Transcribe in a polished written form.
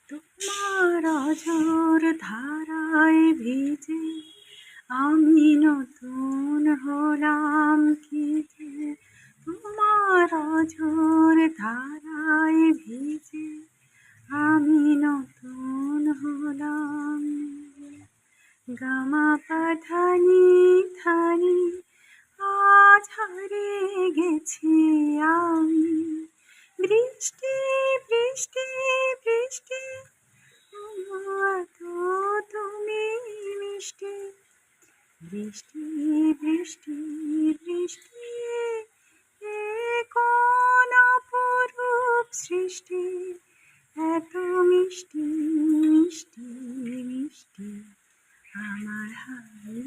তোমার অঝোর ধারায় ভিজে আমি নতুন হলাম কি যে। তোমার অঝোর ধারায় ভিজে আমি নতুন হলাম। গামা পাধানি ধানি আজ হারিয়ে গেছি আমি। বৃষ্টি বৃষ্টি বৃষ্টি তো তুমি মিষ্টি। বৃষ্টি বৃষ্টি বৃষ্টি এ কোন অপরূপ সৃষ্টি। এত মিষ্টি মিষ্টি মিষ্টি আমার হায়